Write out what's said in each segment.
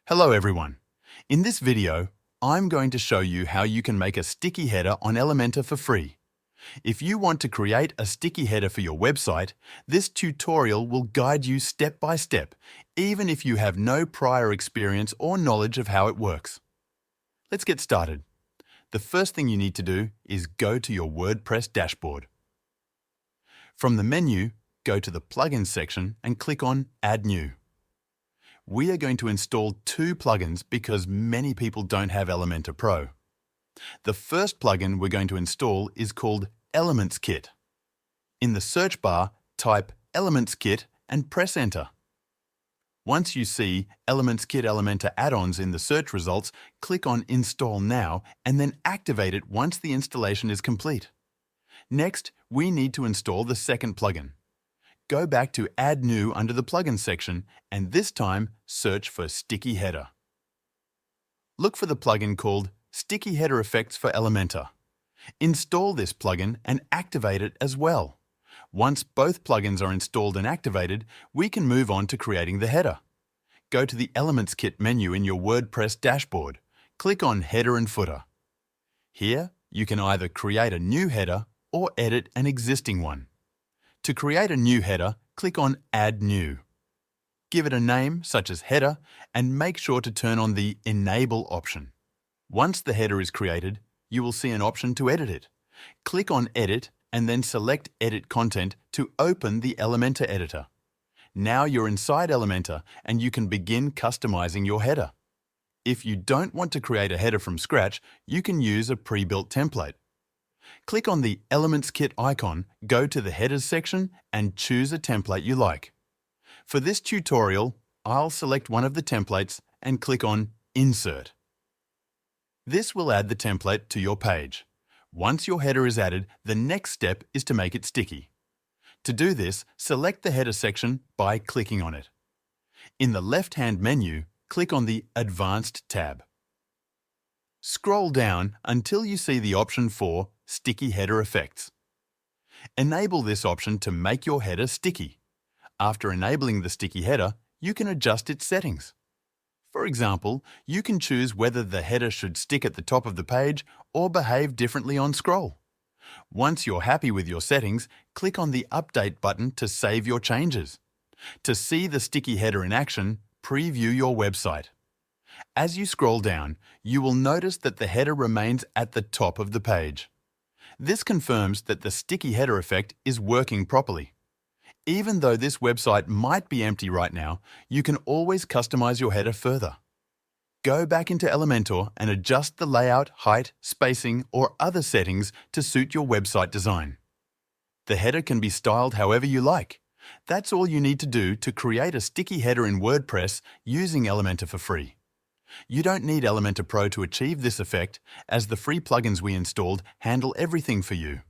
Hello everyone. In this video, I'm going to show you how you can make a sticky header on Elementor for free. If you want to create a sticky header for your website, this tutorial will guide you step by step, even if you have no prior experience or knowledge of how it works. Let's get started. The first thing you need to do is go to your WordPress dashboard. From the menu, go to the Plugins section and click on Add New. We are going to install two plugins because many people don't have Elementor Pro. The first plugin we're going to install is called Elements Kit. In the search bar, type Elements Kit and press Enter. Once you see Elements Kit Elementor add-ons in the search results, click on Install Now and then activate it once the installation is complete. Next, we need to install the second plugin. Go back to Add New under the Plugins section and this time search for Sticky Header. Look for the plugin called Sticky Header Effects for Elementor. Install this plugin and activate it as well. Once both plugins are installed and activated, we can move on to creating the header. Go to the Elements Kit menu in your WordPress dashboard. Click on Header and Footer. Here, you can either create a new header or edit an existing one. To create a new header, click on Add New. Give it a name such as Header and make sure to turn on the Enable option. Once the header is created, you will see an option to edit it. Click on Edit and then select Edit Content to open the Elementor editor. Now you're inside Elementor and you can begin customizing your header. If you don't want to create a header from scratch, you can use a pre-built template. Click on the Elements Kit icon, go to the Headers section and choose a template you like. For this tutorial, I'll select one of the templates and click on Insert. This will add the template to your page. Once your header is added, the next step is to make it sticky. To do this, select the header section by clicking on it. In the left-hand menu, click on the Advanced tab. Scroll down until you see the option for Sticky Header Effects. Enable this option to make your header sticky. After enabling the sticky header, you can adjust its settings. For example, you can choose whether the header should stick at the top of the page or behave differently on scroll. Once you're happy with your settings, click on the Update button to save your changes. To see the sticky header in action, preview your website. As you scroll down, you will notice that the header remains at the top of the page. This confirms that the sticky header effect is working properly. Even though this website might be empty right now, you can always customize your header further. Go back into Elementor and adjust the layout, height, spacing, or other settings to suit your website design. The header can be styled however you like. That's all you need to do to create a sticky header in WordPress using Elementor for free. You don't need Elementor Pro to achieve this effect, as the free plugins we installed handle everything for you.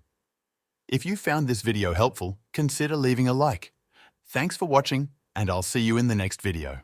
If you found this video helpful, consider leaving a like. Thanks for watching, and I'll see you in the next video.